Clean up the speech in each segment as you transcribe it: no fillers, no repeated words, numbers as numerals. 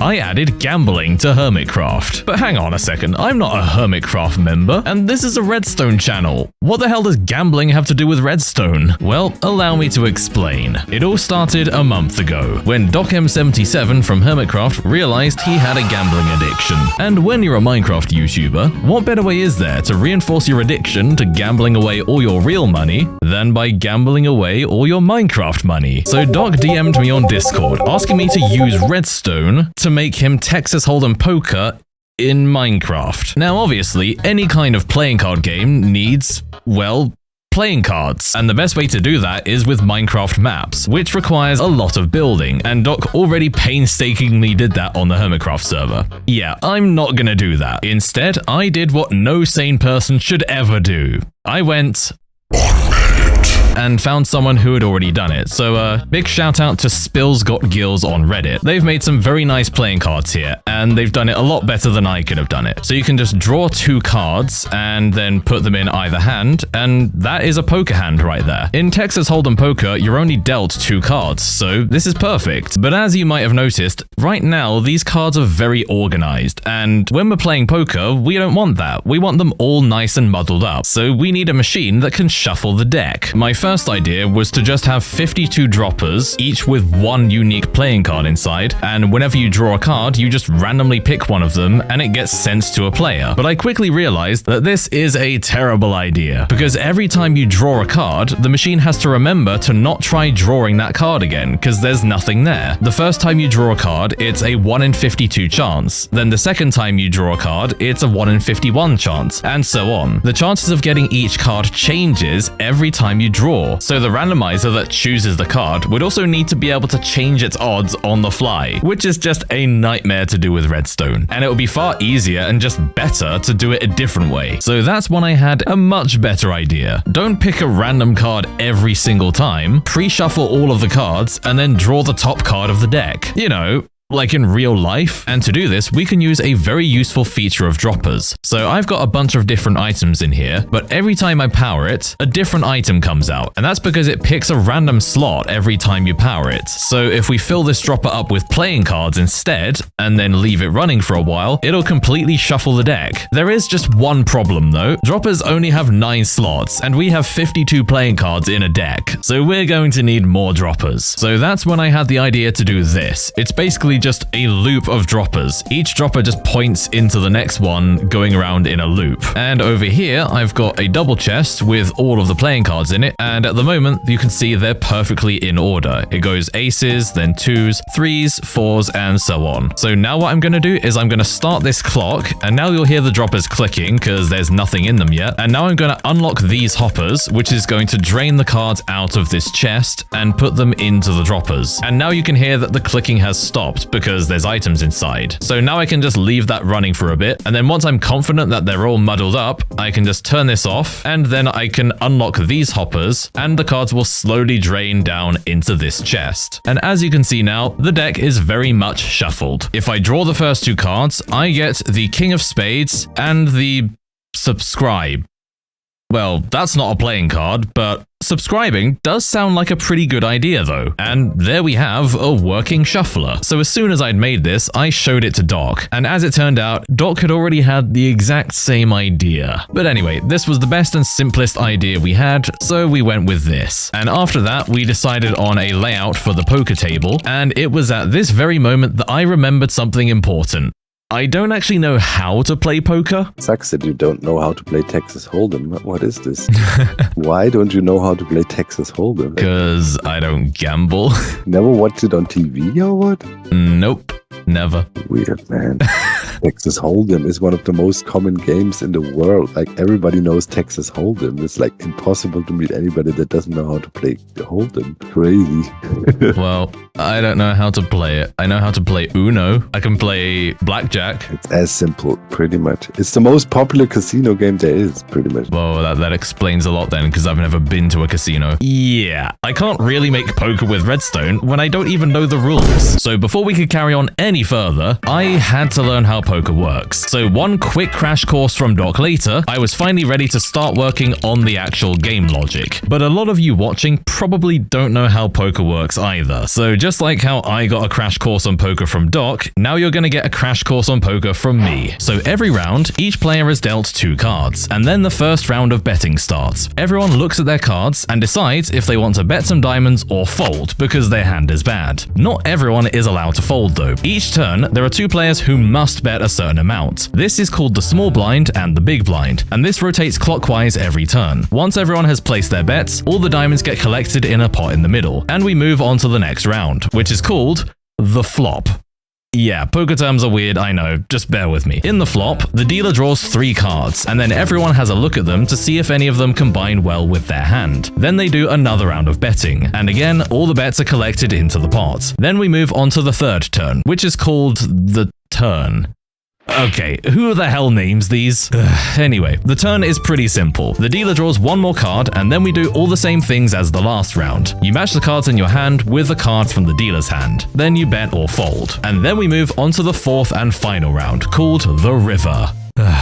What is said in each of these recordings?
I added gambling to Hermitcraft. But hang on a second, I'm not a Hermitcraft member, and this is a Redstone channel. What the hell does gambling have to do with Redstone? Well, allow me to explain. It all started a month ago, when DocM77 from Hermitcraft realized he had a gambling addiction. And when you're a Minecraft YouTuber, what better way is there to reinforce your addiction to gambling away all your real money than by gambling away all your Minecraft money? So Doc DM'd me on Discord, asking me to use Redstone to make him Texas Hold'em Poker in Minecraft. Now obviously, any kind of playing card game needs, well, playing cards. And the best way to do that is with Minecraft maps, which requires a lot of building, and Doc already painstakingly did that on the Hermitcraft server. Yeah, I'm not gonna do that. Instead, I did what no sane person should ever do. I went and found someone who had already done it. So big shout out to Spills Got Gills on Reddit. They've made some very nice playing cards here, and they've done it a lot better than I could have done it. So you can just draw 2 cards and then put them in either hand, and that is a poker hand right there. In Texas Hold'em Poker, you're only dealt 2 cards, so this is perfect. But as you might have noticed, right now these cards are very organized, and when we're playing poker, we don't want that. We want them all nice and muddled up. So we need a machine that can shuffle the deck. My first idea was to just have 52 droppers, each with 1 unique playing card inside, and whenever you draw a card, you just randomly pick one of them and it gets sent to a player. But I quickly realized that this is a terrible idea, because every time you draw a card, the machine has to remember to not try drawing that card again, because there's nothing there. The first time you draw a card, it's a 1 in 52 chance. Then the second time you draw a card, it's a 1 in 51 chance, and so on. The chances of getting each card changes every time you draw. So the randomizer that chooses the card would also need to be able to change its odds on the fly, which is just a nightmare to do with Redstone. And it would be far easier and just better to do it a different way. So that's when I had a much better idea. Don't pick a random card every single time, pre-shuffle all of the cards, and then draw the top card of the deck. You know, like in real life. And to do this, we can use a very useful feature of droppers. So I've got a bunch of different items in here, but every time I power it, a different item comes out. And that's because it picks a random slot every time you power it. So if we fill this dropper up with playing cards instead, and then leave it running for a while, it'll completely shuffle the deck. There is just one problem though. Droppers only have 9 slots, and we have 52 playing cards in a deck. So we're going to need more droppers. So that's when I had the idea to do this. It's basically just a loop of droppers. Each dropper just points into the next one, going around in a loop. And over here, I've got a double chest with all of the playing cards in it, and at the moment, you can see they're perfectly in order. It goes aces, then 2s, 3s, 4s, and so on. So now what I'm going to do is I'm going to start this clock, and now you'll hear the droppers clicking because there's nothing in them yet. And now I'm going to unlock these hoppers, which is going to drain the cards out of this chest and put them into the droppers. And now you can hear that the clicking has stopped because there's items inside. So now I can just leave that running for a bit, and then once I'm confident that they're all muddled up, I can just turn this off, and then I can unlock these hoppers, and the cards will slowly drain down into this chest. And as you can see now, the deck is very much shuffled. If I draw the first 2 cards, I get the King of Spades and the Subscribe. Well, that's not a playing card, but subscribing does sound like a pretty good idea though. And there we have a working shuffler. So as soon as I'd made this, I showed it to Doc. And as it turned out, Doc had already had the exact same idea. But anyway, this was the best and simplest idea we had, so we went with this. And after that, we decided on a layout for the poker table. And it was at this very moment that I remembered something important. I don't actually know how to play poker. Sucks that you don't know how to play Texas Hold'em. What is this? Why don't you know how to play Texas Hold'em? Because I don't gamble. Never watched it on TV or what? Nope, never. Weird, man. Texas Hold'em is one of the most common games in the world. Like, everybody knows Texas Hold'em. It's like impossible to meet anybody that doesn't know how to play the Hold'em. Crazy. Well, I don't know how to play it. I know how to play Uno. I can play Blackjack. It's as simple, pretty much. It's the most popular casino game there is, pretty much. Well, that explains a lot then, because I've never been to a casino. Yeah, I can't really make poker with Redstone when I don't even know the rules. So before we could carry on any further, I had to learn how poker works. So one quick crash course from Doc later, I was finally ready to start working on the actual game logic. But a lot of you watching probably don't know how poker works either. So just like how I got a crash course on poker from Doc, now you're gonna get a crash course on poker from me. So every round, each player is dealt 2 cards, and then the first round of betting starts. Everyone looks at their cards and decides if they want to bet some diamonds or fold because their hand is bad. Not everyone is allowed to fold though. Each turn, there are 2 players who must bet a certain amount. This is called the small blind and the big blind, and this rotates clockwise every turn. Once everyone has placed their bets, all the diamonds get collected in a pot in the middle, and we move on to the next round, which is called the flop. Yeah, poker terms are weird, I know, just bear with me. In the flop, the dealer draws 3 cards, and then everyone has a look at them to see if any of them combine well with their hand. Then they do another round of betting, and again, all the bets are collected into the pot. Then we move on to the third turn, which is called the turn. Okay, who the hell names these? Anyway, the turn is pretty simple. The dealer draws 1 more card, and then we do all the same things as the last round. You match the cards in your hand with the cards from the dealer's hand. Then you bet or fold. And then we move on to the 4th and final round, called the river.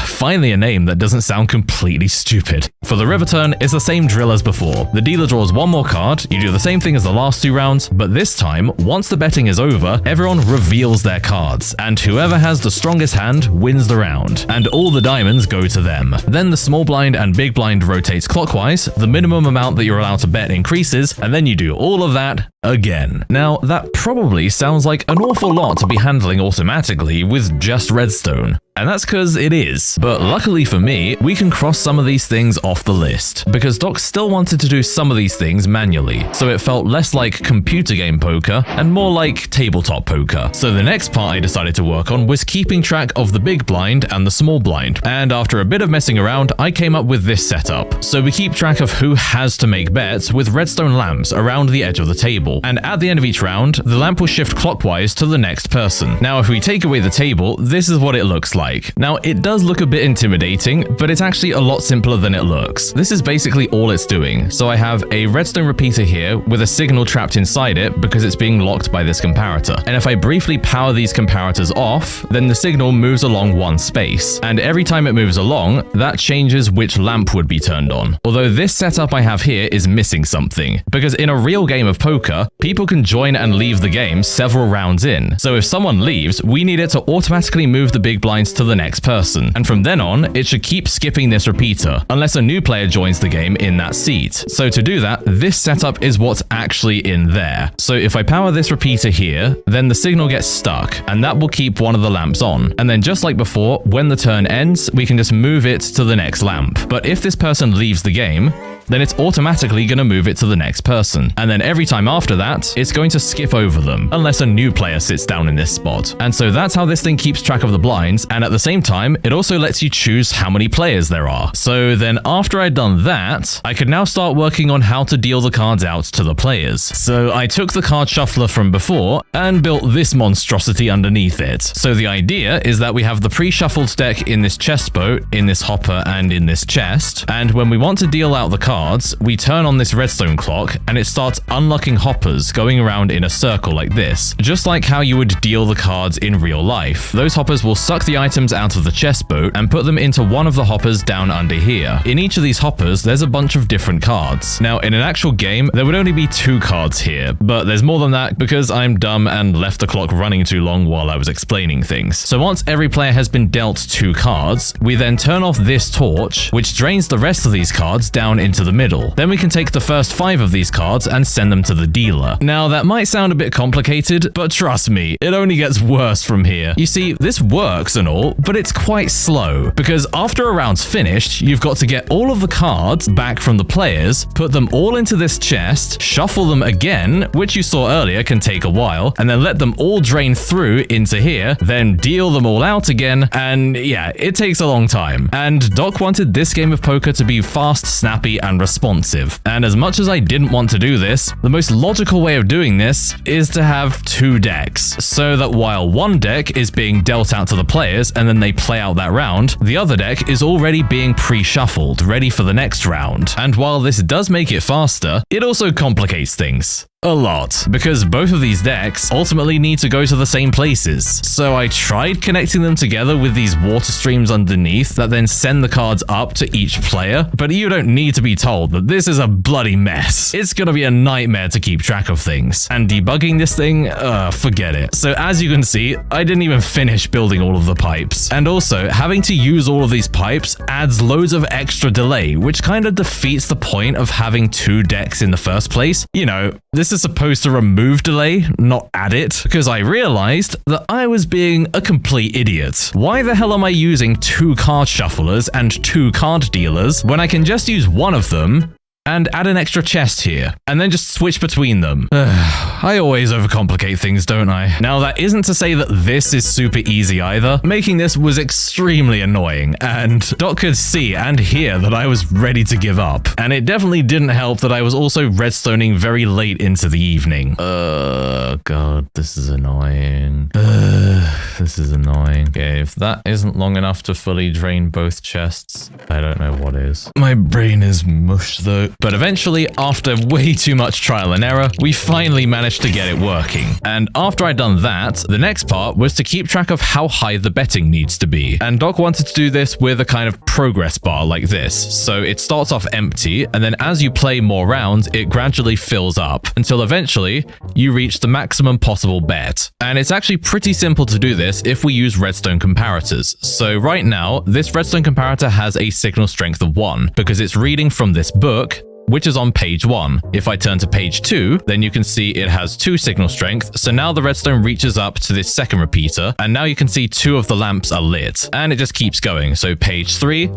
Finally a name that doesn't sound completely stupid. For the river turn, it's the same drill as before. The dealer draws 1 more card, you do the same thing as the last 2 rounds, but this time, once the betting is over, everyone reveals their cards, and whoever has the strongest hand wins the round, and all the diamonds go to them. Then the small blind and big blind rotates clockwise, the minimum amount that you're allowed to bet increases, and then you do all of that again. Now, that probably sounds like an awful lot to be handling automatically with just Redstone. And that's because it is. But luckily for me, we can cross some of these things off the list, because Doc still wanted to do some of these things manually, so it felt less like computer game poker and more like tabletop poker. So the next part I decided to work on was keeping track of the big blind and the small blind, and after a bit of messing around, I came up with this setup. So we keep track of who has to make bets with redstone lamps around the edge of the table, and at the end of each round, the lamp will shift clockwise to the next person. Now if we take away the table, this is what it looks like. Now, it does look a bit intimidating, but it's actually a lot simpler than it looks. This is basically all it's doing. So I have a redstone repeater here with a signal trapped inside it because it's being locked by this comparator. And if I briefly power these comparators off, then the signal moves along 1 space. And every time it moves along, that changes which lamp would be turned on. Although this setup I have here is missing something, because in a real game of poker, people can join and leave the game several rounds in. So if someone leaves, we need it to automatically move the big blinds to the next person, and from then on, it should keep skipping this repeater, unless a new player joins the game in that seat. So to do that, this setup is what's actually in there. So if I power this repeater here, then the signal gets stuck, and that will keep one of the lamps on. And then just like before, when the turn ends, we can just move it to the next lamp. But if this person leaves the game, then it's automatically going to move it to the next person. And then every time after that, it's going to skip over them, unless a new player sits down in this spot. And so that's how this thing keeps track of the blinds, and at the same time, it also lets you choose how many players there are. So then after I'd done that, I could now start working on how to deal the cards out to the players. So I took the card shuffler from before and built this monstrosity underneath it. So the idea is that we have the pre-shuffled deck in this chest boat, in this hopper, and in this chest, and when we want to deal out the cards, we turn on this redstone clock and it starts unlocking hoppers going around in a circle like this, just like how you would deal the cards in real life. Those hoppers will suck the items out of the chest boat and put them into one of the hoppers down under here. In each of these hoppers, there's a bunch of different cards. Now, in an actual game, there would only be 2 cards here, but there's more than that because I'm dumb and left the clock running too long while I was explaining things. So once every player has been dealt 2 cards, we then turn off this torch, which drains the rest of these cards down into the middle. Then we can take the first 5 of these cards and send them to the dealer. Now, that might sound a bit complicated, but trust me, it only gets worse from here. You see, this works and all, but it's quite slow, because after a round's finished, you've got to get all of the cards back from the players, put them all into this chest, shuffle them again, which you saw earlier can take a while, and then let them all drain through into here, then deal them all out again, and yeah, it takes a long time. And Doc wanted this game of poker to be fast, snappy, and responsive. And as much as I didn't want to do this, the most logical way of doing this is to have 2 decks, so that while one deck is being dealt out to the players and then they play out that round, the other deck is already being pre-shuffled, ready for the next round. And while this does make it faster, it also complicates things. a lot, because both of these decks ultimately need to go to the same places. So I tried connecting them together with these water streams underneath that then send the cards up to each player, but you don't need to be told that this is a bloody mess. It's gonna be a nightmare to keep track of things, and debugging this thing, forget it. So as you can see, I didn't even finish building all of the pipes, and also having to use all of these pipes adds loads of extra delay, which kind of defeats the point of having 2 decks in the first place. You know, this is supposed to remove delay, not add it, because I realized that I was being a complete idiot. Why the hell am I using 2 card shufflers and 2 card dealers when I can just use one of them and add an extra chest here, and then just switch between them? I always overcomplicate things, don't I? Now, that isn't to say that this is super easy either. Making this was extremely annoying, and Doc could see and hear that I was ready to give up. And it definitely didn't help that I was also redstoning very late into the evening. God, this is annoying. This is annoying. Okay, if that isn't long enough to fully drain both chests, I don't know what is. My brain is mush though. But eventually, after way too much trial and error, we finally managed to get it working. And after I'd done that, the next part was to keep track of how high the betting needs to be. And Doc wanted to do this with a kind of progress bar like this. So it starts off empty, and then as you play more rounds, it gradually fills up until eventually you reach the maximum possible bet. And it's actually pretty simple to do this if we use redstone comparators. So right now, this redstone comparator has a signal strength of 1 because it's reading from this book, which is on page 1. If I turn to page 2, then you can see it has 2 signal strength, so now the redstone reaches up to this second repeater, and now you can see 2 of the lamps are lit, and it just keeps going. So page 3,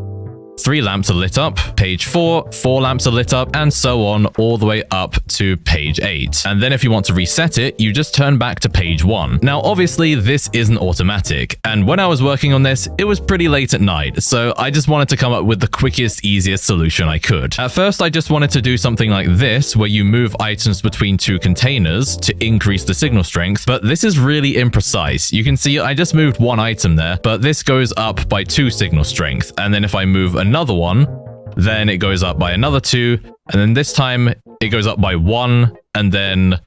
3 lamps are lit up, page 4, 4 lamps are lit up, and so on all the way up to page 8. And then if you want to reset it, you just turn back to page 1. Now, obviously, this isn't automatic, and when I was working on this, it was pretty late at night, so I just wanted to come up with the quickest, easiest solution I could. At first, I just wanted to do something like this, where you move items between 2 containers to increase the signal strength, but this is really imprecise. You can see I just moved 1 item there, but this goes up by 2 signal strength, and then if I move another one, then it goes up by another 2, and then this time it goes up by 1, and then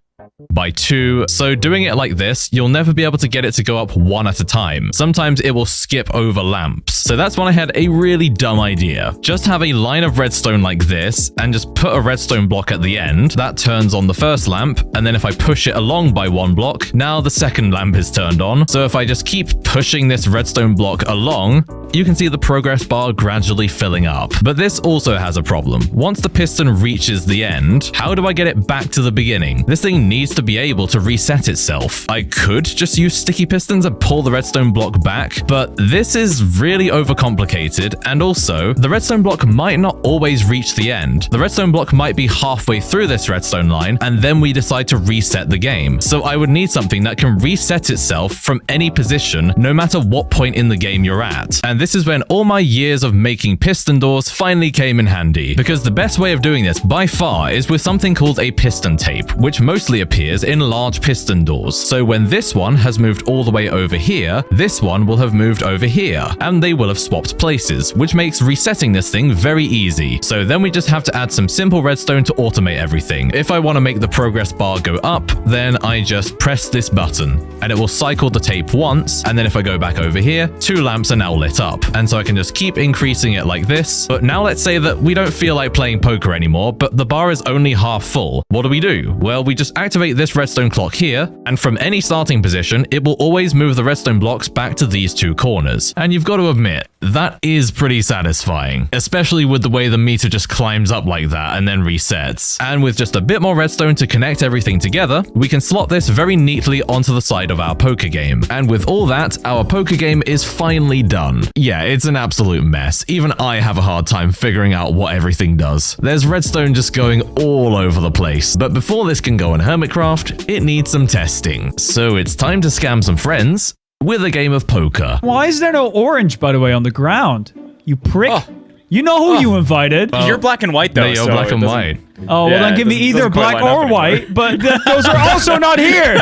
by 2. So doing it like this, you'll never be able to get it to go up 1 at a time. Sometimes it will skip over lamps. So that's when I had a really dumb idea. Just have a line of redstone like this, and just put a redstone block at the end. That turns on the first lamp, and then if I push it along by 1 block, now the second lamp is turned on. So if I just keep pushing this redstone block along, you can see the progress bar gradually filling up. But this also has a problem. Once the piston reaches the end, how do I get it back to the beginning? This thing needs to be able to reset itself. I could just use sticky pistons and pull the redstone block back, but this is really overcomplicated, and also, the redstone block might not always reach the end. The redstone block might be halfway through this redstone line, and then we decide to reset the game. So I would need something that can reset itself from any position, no matter what point in the game you're at. And this is when all my years of making piston doors finally came in handy, because the best way of doing this by far is with something called a piston tape, which mostly appears in large piston doors. So when this one has moved all the way over here, this one will have moved over here, and they will have swapped places, which makes resetting this thing very easy. So then we just have to add some simple redstone to automate everything. If I want to make the progress bar go up, then I just press this button, and it will cycle the tape once, and then if I go back over here, 2 lamps are now lit up, and so I can just keep increasing it like this. But now let's say that we don't feel like playing poker anymore, but the bar is only half full. What do? Well, we just activate this redstone clock here, and from any starting position, it will always move the redstone blocks back to these 2 corners. And you've got to admit, that is pretty satisfying, especially with the way the meter just climbs up like that and then resets. And with just a bit more redstone to connect everything together, we can slot this very neatly onto the side of our poker game. And with all that, our poker game is finally done. Yeah, it's an absolute mess. Even I have a hard time figuring out what everything does. There's redstone just going all over the place. But before this can go on Hermitcraft, it needs some testing. So it's time to scam some friends with a game of poker. Why is there no orange, by the way, on the ground? You prick. Oh. You know who you invited. You're black and white, though. No, you're black and white. Oh, well, then give me either black or white, but those are also not here.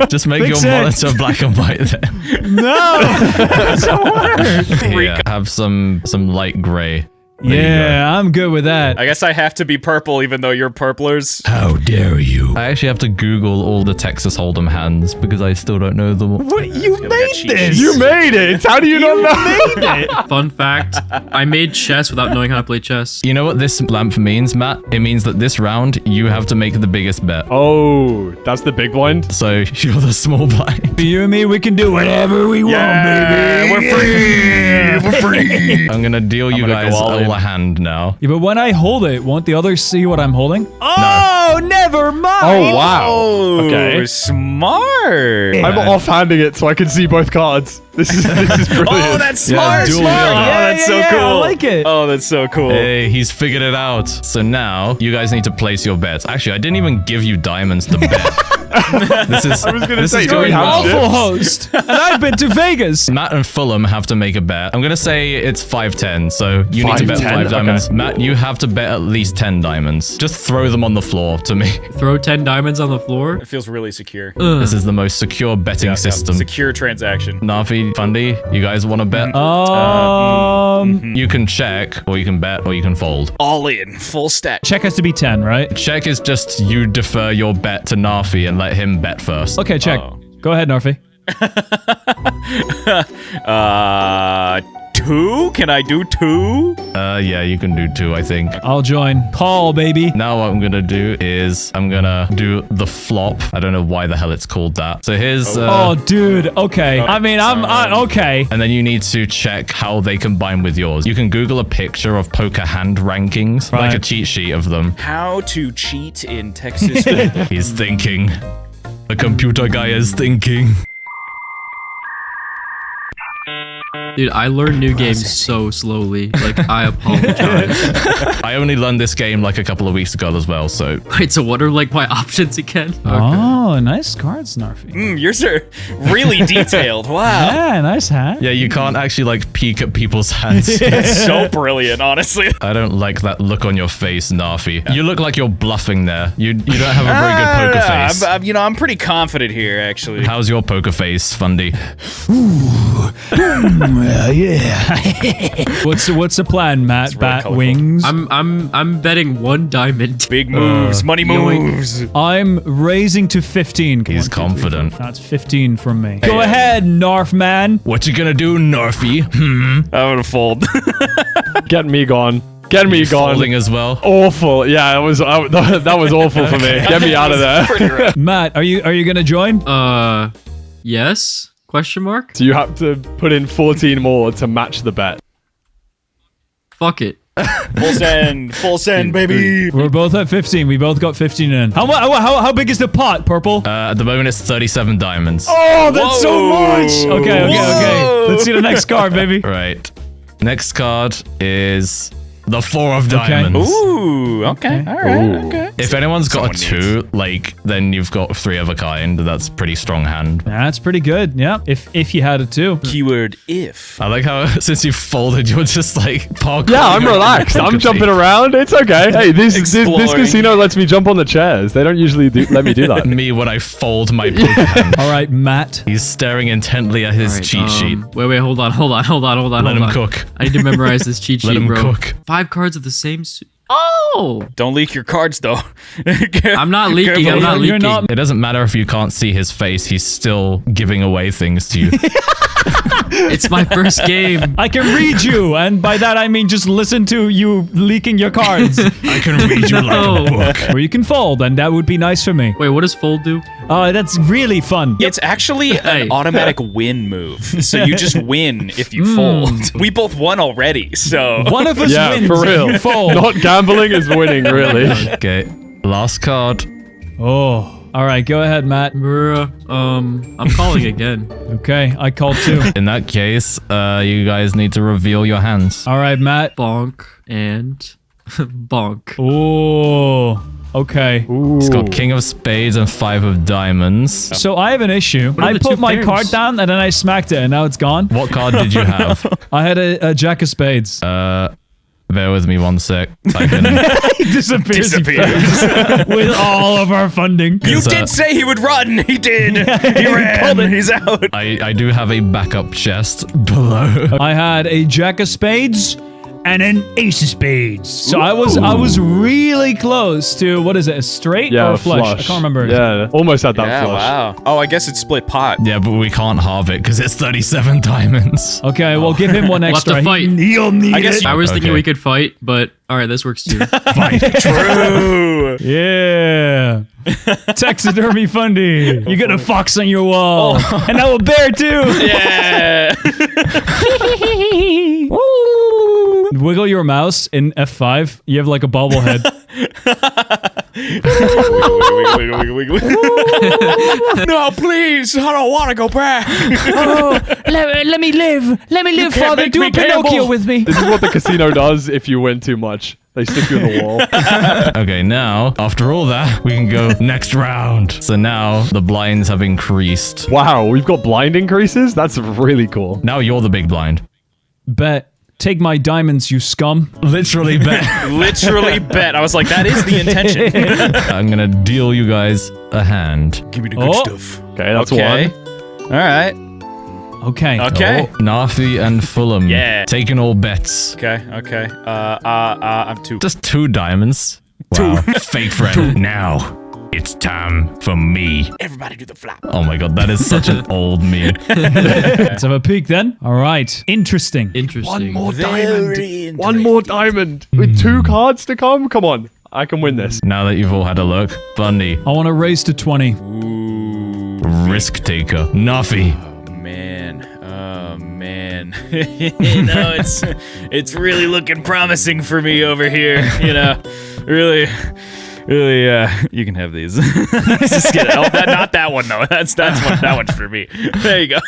Just make your monitor black and white then. No, that doesn't work. Here, have some light gray. Yeah, I'm good with that. I guess I have to be purple even though you're purplers. How dare you? I actually have to Google all the Texas Hold'em hands because I still don't know them. What? You made cheat this. sheet. You made it. How do you not know? made it. Fun fact, I made chess without knowing how to play chess. You know what this lamp means, Matt? It means that this round, you have to make the biggest bet. Oh, that's the big blind. So you're the small blind. You and me, we can do whatever we want, baby. We're free. We're free. I'm gonna deal you gonna guys go all all in. a hand now. Yeah, but when I hold it, won't the others see what I'm holding? Oh, never mind. Oh, wow. Oh, Okay. smart. I'm offhanding it so I can see both cards. This is brilliant. Oh, that's smart. dual smart. wield. Oh, that's so cool. I like it. Oh, that's so cool. Hey, he's figured it out. So now you guys need to place your bets. Actually, I didn't even give you diamonds to bet. This is gonna say, is do we going have well. chips? Awful host. And I've been to Vegas. Matt and Fulham have to make a bet. I'm gonna say it's 5-10, so you need to bet 5-10? 5 diamonds. Okay. Matt, you have to bet at least 10 diamonds. Just throw them on the floor to me. Throw 10 diamonds on the floor. It feels really secure. This is the most secure betting system. Secure transaction. Nafi, Fundy, you guys want to bet? You You can check, or you can bet, or you can fold. All in. Full stack. check has to be 10, right? Check is just you defer your bet to Nafi and let him bet first. Okay, check. Oh. Go ahead, Narfi. 2? Can I do 2? Yeah, you can do 2, I think. I'll join. Call, baby. Now what I'm gonna do is I'm gonna do the flop. I don't know why the hell it's called that. So here's Oh, dude. Okay. I mean, okay. and then you need to check how they combine with yours. You can Google a picture of poker hand rankings, like a Right. cheat sheet of them. How to cheat in Texas Hold'em. He's thinking. The computer guy is thinking. Dude, I learn new games so slowly. Like, I apologize. I only learned this game like a couple of weeks ago as well, so Wait, so what are like my options again? Okay. Oh, nice cards, Narfi. Yours are really detailed. Wow. Yeah, nice hat. yeah, you can't actually like peek at people's hands. That's so brilliant, honestly. I don't like that look on your face, Nafi. You look like you're bluffing there. You don't have a very good poker face. I'm pretty confident here, actually. How's your poker face, Fundy? What's the plan, Matt? really Bat colorful. wings. I'm betting 1 diamond. Big moves, money moves. I'm raising to 15. Come He's on, 2, 3, 4, confident. 5. That's 15 from me. Go ahead, Narf man. What you gonna do, Narfi? I'm gonna fold. Get me gone. Get me gone. Folding as well. Awful. Yeah, that was awful for me. Get me out of there. Pretty rough. Matt, are you gonna join? Yes? Question mark? So you have to put in 14 more to match the bet. Fuck it. Full send, baby. We're both at 15. We both got 15 in. How big is the pot, Purple? At the moment, it's 37 diamonds. Oh, that's so Whoa. much. Okay. Whoa. Let's see the next card, baby. Right. Next card is the 4 of diamonds. Ooh, okay. All right, Ooh. okay. If anyone's got Someone a 2, like, then you've got 3 of a kind. That's pretty strong hand. That's pretty good. Yeah. If you had it too. Keyword if. I like how since you folded, you're just like parkour. Yeah, I'm relaxed. I'm jumping around. It's okay. Hey, this Exploring. casino lets me jump on the chairs. They don't usually let me do that. Me when I fold my poker hand. All right, Matt. He's staring intently at his Alright, cheat sheet. Wait, hold on. Let him cook. I need to memorize this cheat sheet, Let him bro. cook. 5 cards of the same suit. Oh! Don't leak your cards, though. I'm not leaking. I'm not You're leaking. not- It doesn't matter if you can't see his face. He's still giving away things to you. It's my first game. I can read you, and by that I mean just listen to you leaking your cards. I can read you like a book. Or you can fold, and that would be nice for me. Wait, what does fold do? That's really fun. It's actually Hey. an automatic win move. So you just win if you fold. We both won already, so. One of us Yeah, wins for if real. you fold. Not gambling is winning, really. Okay, last card. Oh. All right, go ahead, Matt. Bruh. I'm calling again. Okay, I called too. In that case, you guys need to reveal your hands. All right, Matt. Bonk and bonk. Oh. Okay. It's got King of Spades and 5 of Diamonds. So I have an issue. are I the put two my pairs? card down and then I smacked it and now it's gone. What card did you have? I had a Jack of Spades. Bear with me 1 sec. I can. He disappears with all of our funding. You It's, did say he would run. He did. He ran. He's out. I do have a backup chest below. I had a Jack of Spades, and an ace of spades. So I was really close to, what is it, a straight Yeah, or a flush? I can't remember. Yeah, almost had that Yeah, flush. wow. Oh, I guess it's split pot. Yeah, but we can't halve it because it's 37 diamonds. Okay, well, give him one We'll have extra. to fight. He'll need I guess it. I was thinking Okay. we could fight, but all right, this works too. True. Yeah. Taxidermy Fundy. You got a fox on your wall. And now a bear, too. Yeah. Wiggle your mouse in F5. You have like a bobblehead. No, please. I don't want to go back. Oh, let me live. Let me live, Father. make Do me a Pinocchio gamble. with me. This is what the casino does if you win too much. They stick you in the wall. Okay, now, after all that, we can go next round. So now the blinds have increased. Wow, we've got blind increases? That's really cool. Now you're the big blind. Bet. Take my diamonds, you scum. Literally bet. Literally bet. I was like, that is the intention. I'm gonna deal you guys a hand. Give me the good stuff. Okay, that's Okay. one. All right. Okay. Okay. Oh, Nafi and Fulham. Yeah. Taking all bets. Okay. Okay. I'm 2. Just 2 diamonds. Wow. Fake friend. Now, it's time for me. Everybody do the flap. Oh my god, that is such an old meme. Let's have a peek then. All right. Interesting. Interesting. diamond. One more diamond. With 2 cards to come? Come on. I can win this. Now that you've all had a look, Bundy, I want to raise to 20. risk taker. Nafi, Man. Oh man. No, it's really looking promising for me over here. You know, really. You can have these. Just kidding. Oh, not that one though. That's one. That one's for me. There you go.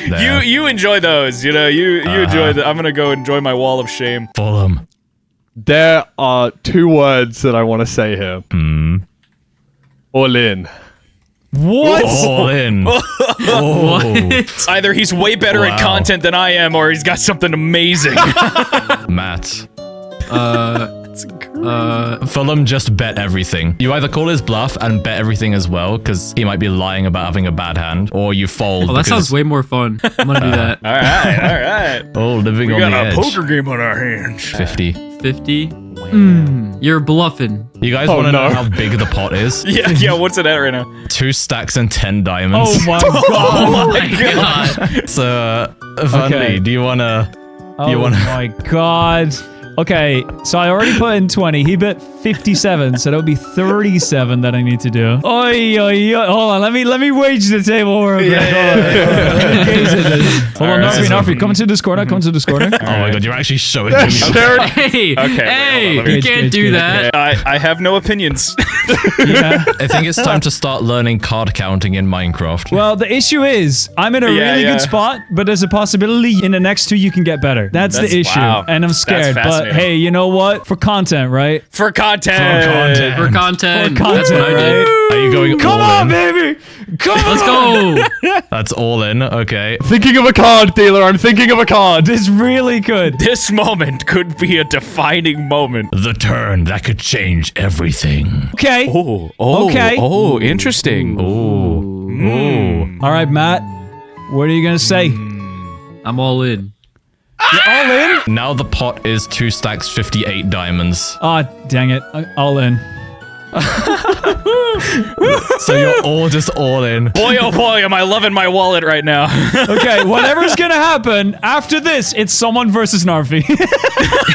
there. You enjoy those. You know, you enjoy the. I'm gonna go enjoy my wall of shame. Fulham. There are 2 words that I want to say here. All in. What? All in. Oh, Either he's way better at Wow. content than I am, or he's got something amazing. Matt. It's great. Fulham just bet everything. You either call his bluff and bet everything as well, because he might be lying about having a bad hand, or you fold. Oh, that because- sounds way more fun. I'm gonna do that. All right. Oh, living We on got the a edge. poker game on our hands. 50. 50. You're bluffing. You guys Oh, want to know no. how big the pot is? Yeah. What's it at right now? 2 stacks and 10 diamonds. Oh my god. Oh my god. So, Fundy, Okay. do you want to... Oh my god. Okay, so I already put in 20. He bet 57, so that would be 37 that I need to do. Oi, oi, oi. Hold on, let me wage the table real quick. Hold on, Narfi, come to Discord. Come to Discord. Oh my god, you're actually showing me. Hey, Okay, wait, hey, hold on, let me- you can't do that. I have no opinions. Yeah. I think it's time to start learning card counting in Minecraft. Well, the issue is, I'm in a really Yeah. good spot, but there's a possibility in the next 2 you can get better. That's the issue. wow. And I'm That's scared. But fascinating. hey, you know what? For content, right? For content. For content. For That's what I content, did. right? Are you going Come all on, in? baby! Come Let's on! go. That's all in, okay. Thinking of a card, dealer. I'm thinking of a card. This really could. This moment could be a defining moment. The turn that could change everything. Okay. Okay. Oh, interesting. Ooh. All right, Matt. What are you gonna say? I'm all in. You're all in? Now the pot is 2 stacks, 58 diamonds. Ah, dang it. All in. So you're all just all in. Boy, oh boy, am I loving my wallet right now. Okay, whatever's gonna happen after this, it's someone versus Narfi.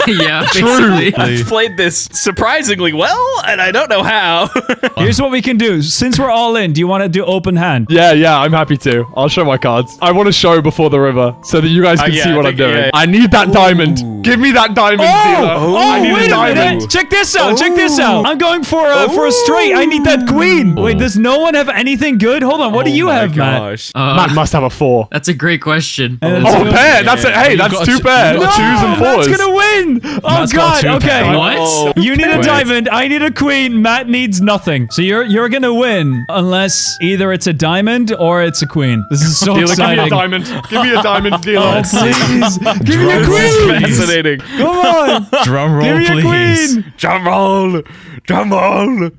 Yeah, basically. I've played this surprisingly well, and I don't know how. Here's what we can do. Since we're all in, do you want to do open hand? Yeah, I'm happy to. I'll show my cards. I want to show before the river so that you guys can yeah, see I what I'm think- doing. yeah. I need that diamond. Give me that diamond, dealer. I need wait a a diamond. minute! Check this out! Check this out! I'm going for a straight. I need that queen. Wait, does no one have anything good? Hold on. What do you have, Matt? Matt must have a 4. That's a great question. Oh, a pair. That's it. Hey, You've that's got 2 to- pair. you've got 2s and 4s. Matt's gonna win! Oh Matt's got god, 2 okay. pairs. What? You need a Wait. diamond, I need a queen, Matt needs nothing. So you're gonna win unless either it's a diamond or it's a queen. This is so Dealer, give me exciting. a diamond. Give me a diamond, dealer. Oh, please. Give me a Drums, queen! please. Fascinating. Come on! Drum roll, Give me a please. queen! Drum roll. Drum roll.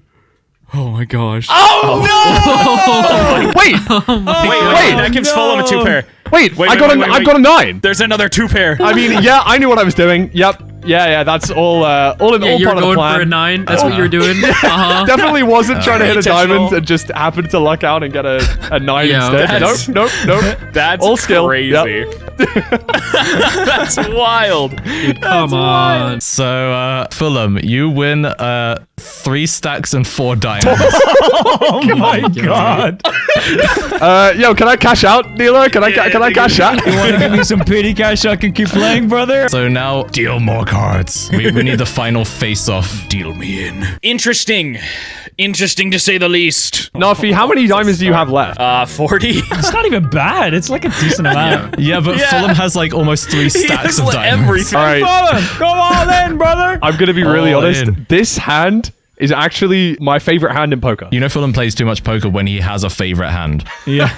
Oh my gosh. Wait, Wait, that gives Fulham a 2 pair. Wait, Wait, I got wait, a 9. There's another 2 pair. I mean, yeah, I knew what I was doing. Yep. Yeah, that's all Yeah, all you're part of the going plan. for a 9. That's what you're doing. Definitely wasn't trying to hit a Intentional. diamond and just happened to luck out and get a 9 Yeah, instead. that's- Nope. That's all skill. crazy. Yep. That's wild. Dude, come on. So, Fulham, you win 3 stacks and 4 diamonds. Oh my god. Yo, can I cash out, dealer? Can I cash out? You want to give me some pity cash so I can keep playing, brother? So now, deal more cards. We need the final face-off. Deal me in. Interesting to say the least. Nafi, how many diamonds do you have left? 40. It's not even bad. It's like a decent amount. Yeah, but Yeah. Fulham has like almost 3 stacks of diamonds. Everything. All right, Go all in, brother. I'm gonna be really All honest. in. This hand is actually my favorite hand in poker. You know Fulham plays too much poker when he has a favorite hand. Yeah.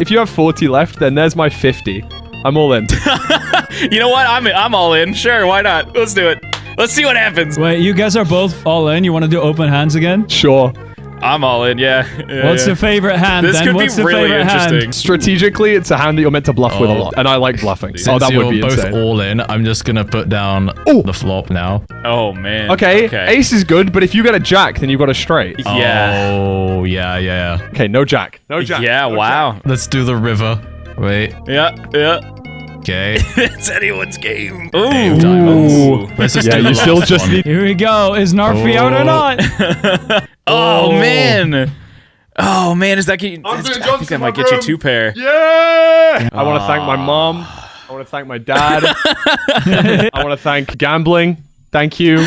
If you have 40 left, then there's my 50. I'm all in. You know what? I'm all in. Sure, why not? Let's do it. Let's see what happens. Wait, you guys are both all in? You want to do open hands again? Sure. I'm all in. Yeah. What's the favorite hand This then? could What's be the really favorite interesting. hand? Strategically, it's a hand that you're meant to bluff with a lot, and I like bluffing. Since Oh, that you're would be both insane. all in, I'm just gonna put down Ooh. the flop now. Oh man. Okay, ace is good, but if you get a jack, then you've got a straight. Yeah. Oh, yeah. Okay, no jack. No jack. Yeah. No Wow. jack. Let's do the river. Wait. Yeah. Okay. It's anyone's game. Hey, Ooh. diamonds. Let's just Yeah, do the you still last just one. need. Here we go. Is Narfi out or not? Oh man. Oh man, is that get you? I think that might get you 2 pair. Yeah! I want to thank my mom. I want to thank my dad. I want to thank gambling. Thank you.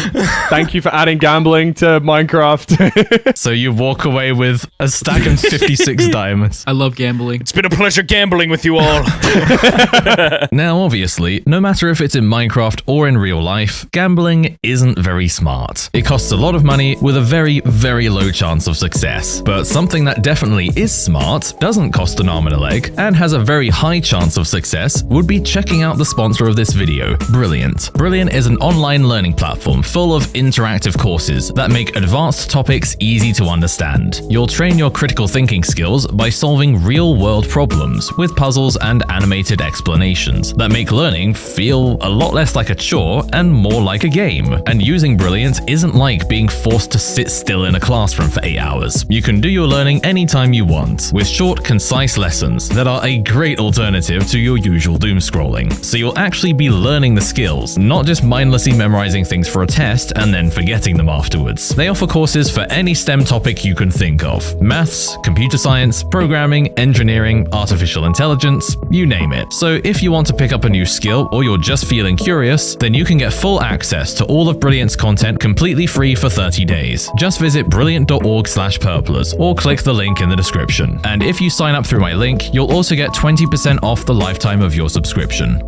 Thank you for adding gambling to Minecraft. So you walk away with a stack and 56 diamonds. I love gambling. It's been a pleasure gambling with you all. Now, obviously, no matter if it's in Minecraft or in real life, gambling isn't very smart. It costs a lot of money with a very, very low chance of success. But something that definitely is smart, doesn't cost an arm and a leg, and has a very high chance of success would be checking out the sponsor of this video, Brilliant. Brilliant is an online learning platform full of interactive courses that make advanced topics easy to understand. You'll train your critical thinking skills by solving real-world problems with puzzles and animated explanations that make learning feel a lot less like a chore and more like a game. And using Brilliant isn't like being forced to sit still in a classroom for 8 hours. You can do your learning anytime you want, with short, concise lessons that are a great alternative to your usual doom scrolling. So you'll actually be learning the skills, not just mindlessly memorizing things for a test and then forgetting them afterwards. They offer courses for any STEM topic you can think of. Maths, computer science, programming, engineering, artificial intelligence, you name it. So if you want to pick up a new skill or you're just feeling curious, then you can get full access to all of Brilliant's content completely free for 30 days. Just visit brilliant.org/purplers or click the link in the description. And if you sign up through my link, you'll also get 20% off the lifetime of your subscription.